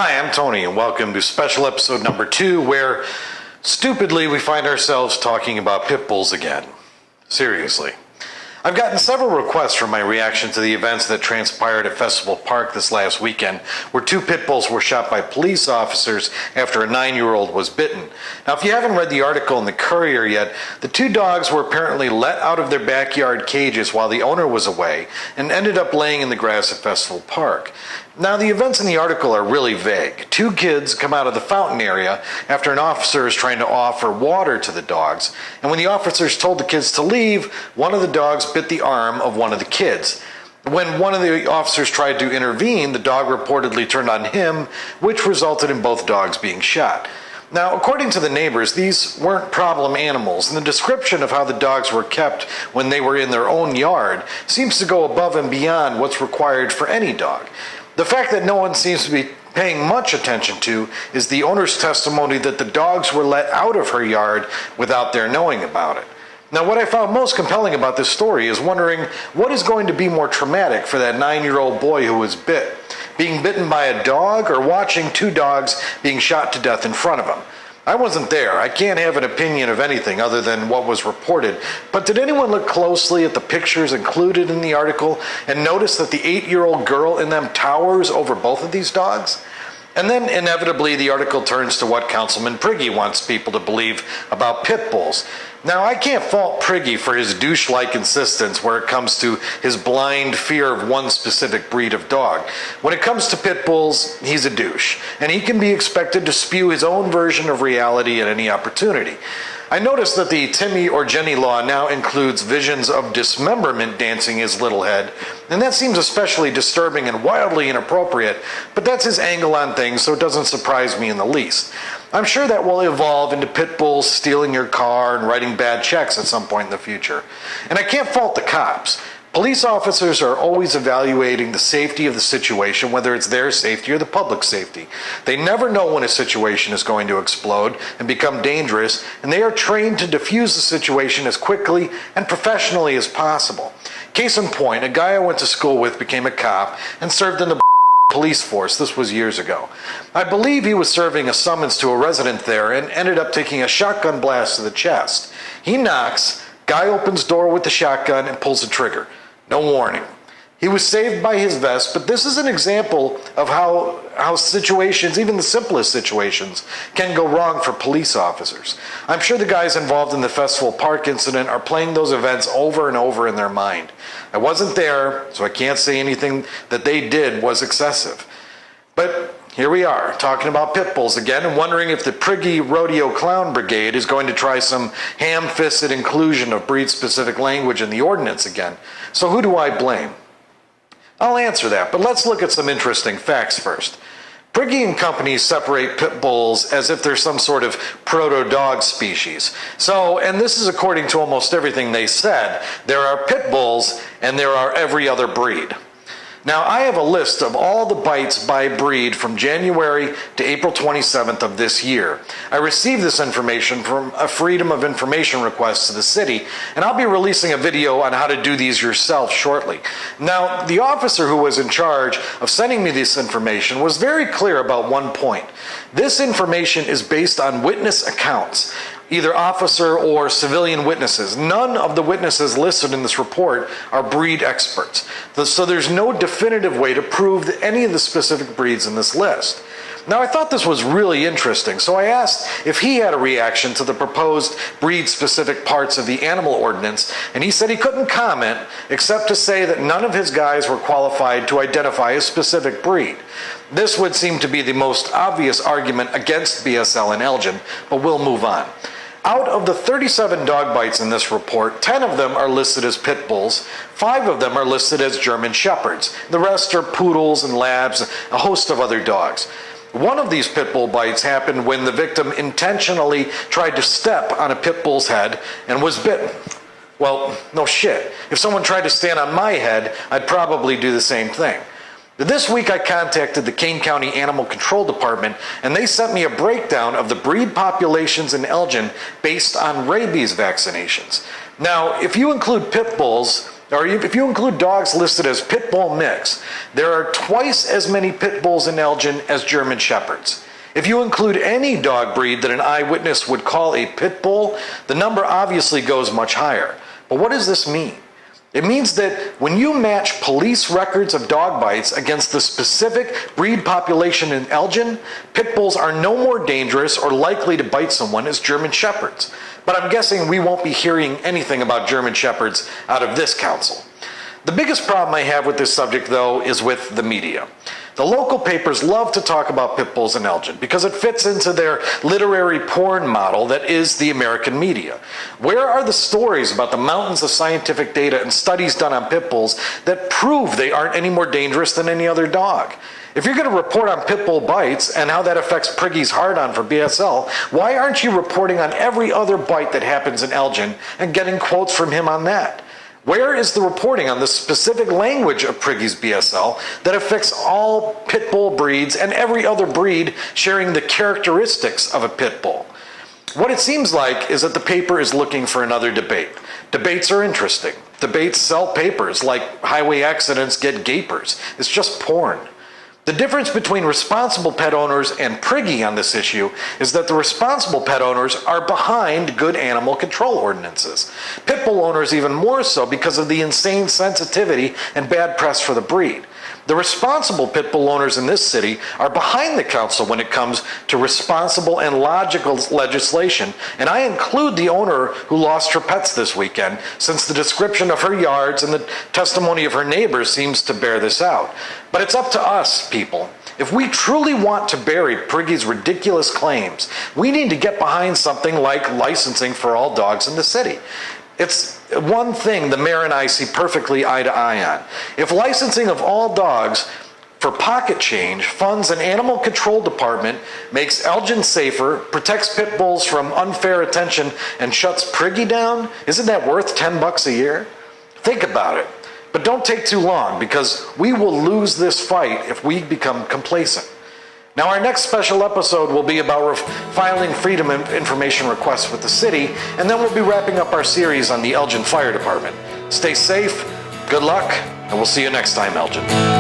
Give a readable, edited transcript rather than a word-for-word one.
Hi, I'm Tony, and welcome to special episode number 2, where, stupidly, we find ourselves talking about pit bulls again. Seriously. I've gotten several requests for my reaction to the events that transpired at Festival Park this last weekend, where 2 pit bulls were shot by police officers after a 9-year-old was bitten. Now, if you haven't read the article in the Courier yet, the 2 dogs were apparently let out of their backyard cages while the owner was away and ended up laying in the grass at Festival Park. Now, the events in the article are really vague. 2 kids come out of the fountain area after an officer is trying to offer water to the dogs, and when the officers told the kids to leave, one of the dogs bit the arm of one of the kids. When one of the officers tried to intervene, the dog reportedly turned on him, which resulted in both dogs being shot. Now, according to the neighbors, these weren't problem animals, and the description of how the dogs were kept when they were in their own yard seems to go above and beyond what's required for any dog. The fact that no one seems to be paying much attention to is the owner's testimony that the dogs were let out of her yard without their knowing about it. Now, what I found most compelling about this story is wondering what is going to be more traumatic for that 9-year-old boy who was bit, being bitten by a dog or watching 2 dogs being shot to death in front of him. I wasn't there. I can't have an opinion of anything other than what was reported. But did anyone look closely at the pictures included in the article and notice that the 8-year-old girl in them towers over both of these dogs? And then inevitably the article turns to what Councilman Priggs wants people to believe about pit bulls. Now, I can't fault Priggs for his douche-like insistence where it comes to his blind fear of one specific breed of dog. When it comes to pit bulls, he's a douche, and he can be expected to spew his own version of reality at any opportunity. I noticed that the Timmy or Jenny law now includes visions of dismemberment dancing his little head, and that seems especially disturbing and wildly inappropriate, but that's his angle on things, so it doesn't surprise me in the least. I'm sure that will evolve into pit bulls stealing your car and writing bad checks at some point in the future. And I can't fault the cops. Police officers are always evaluating the safety of the situation, whether it's their safety or the public safety. They never know when a situation is going to explode and become dangerous, and they are trained to defuse the situation as quickly and professionally as possible. Case in point, a guy I went to school with became a cop and served in the police force. This was years ago. I believe he was serving a summons to a resident there and ended up taking a shotgun blast to the chest. He knocks, guy opens door with the shotgun and pulls the trigger. No warning. He was saved by his vest, but this is an example of how situations, even the simplest situations, can go wrong for police officers. I'm sure the guys involved in the Festival Park incident are playing those events over and over in their mind. I wasn't there, so I can't say anything that they did was excessive. But here we are, talking about pit bulls again and wondering if the Priggs Rodeo Clown Brigade is going to try some ham-fisted inclusion of breed-specific language in the ordinance again. So who do I blame? I'll answer that, but let's look at some interesting facts first. Priggs and Company separate pit bulls as if they're some sort of proto-dog species. So, and this is according to almost everything they said, there are pit bulls and there are every other breed. Now, I have a list of all the bites by breed from January to April 27th of this year. I received this information from a Freedom of Information request to the city, and I'll be releasing a video on how to do these yourself shortly. Now, the officer who was in charge of sending me this information was very clear about one point. This information is based on witness accounts, either officer or civilian witnesses. None of the witnesses listed in this report are breed experts. So there's no definitive way to prove any of the specific breeds in this list. Now, I thought this was really interesting, so I asked if he had a reaction to the proposed breed-specific parts of the animal ordinance, and he said he couldn't comment except to say that none of his guys were qualified to identify a specific breed. This would seem to be the most obvious argument against BSL in Elgin, but we'll move on. Out of the 37 dog bites in this report, 10 of them are listed as pit bulls, 5 of them are listed as German shepherds. The rest are poodles and labs, a host of other dogs. One of these pit bull bites happened when the victim intentionally tried to step on a pit bull's head and was bitten. Well, no shit. If someone tried to stand on my head, I'd probably do the same thing. This week I contacted the Kane County Animal Control Department, and they sent me a breakdown of the breed populations in Elgin based on rabies vaccinations. Now, if you include pit bulls, or if you include dogs listed as pit bull mix, there are twice as many pit bulls in Elgin as German Shepherds. If you include any dog breed that an eyewitness would call a pit bull, the number obviously goes much higher. But what does this mean? It means that when you match police records of dog bites against the specific breed population in Elgin, pit bulls are no more dangerous or likely to bite someone as German Shepherds. But I'm guessing we won't be hearing anything about German Shepherds out of this council. The biggest problem I have with this subject, though, is with the media. The local papers love to talk about pit bulls in Elgin because it fits into their literary porn model that is the American media. Where are the stories about the mountains of scientific data and studies done on pit bulls that prove they aren't any more dangerous than any other dog? If you're going to report on pit bull bites and how that affects Priggy's hard-on for BSL, why aren't you reporting on every other bite that happens in Elgin and getting quotes from him on that? Where is the reporting on the specific language of Priggy's BSL that affects all pit bull breeds and every other breed sharing the characteristics of a pit bull? What it seems like is that the paper is looking for another debate. Debates are interesting. Debates sell papers like highway accidents get gapers. It's just porn. The difference between responsible pet owners and Priggy on this issue is that the responsible pet owners are behind good animal control ordinances. Pit bull owners even more so because of the insane sensitivity and bad press for the breed. The responsible pit bull owners in this city are behind the council when it comes to responsible and logical legislation, and I include the owner who lost her pets this weekend, since the description of her yards and the testimony of her neighbors seems to bear this out. But it's up to us, people. If we truly want to bury Priggy's ridiculous claims, we need to get behind something like licensing for all dogs in the city. It's one thing the mayor and I see perfectly eye to eye on. If licensing of all dogs for pocket change funds an animal control department, makes Elgin safer, protects pit bulls from unfair attention, and shuts Priggy down, isn't that worth $10 a year? Think about it. But don't take too long, because we will lose this fight if we become complacent. Now, our next special episode will be about filing freedom of information requests with the city, and then we'll be wrapping up our series on the Elgin Fire Department. Stay safe, good luck, and we'll see you next time, Elgin.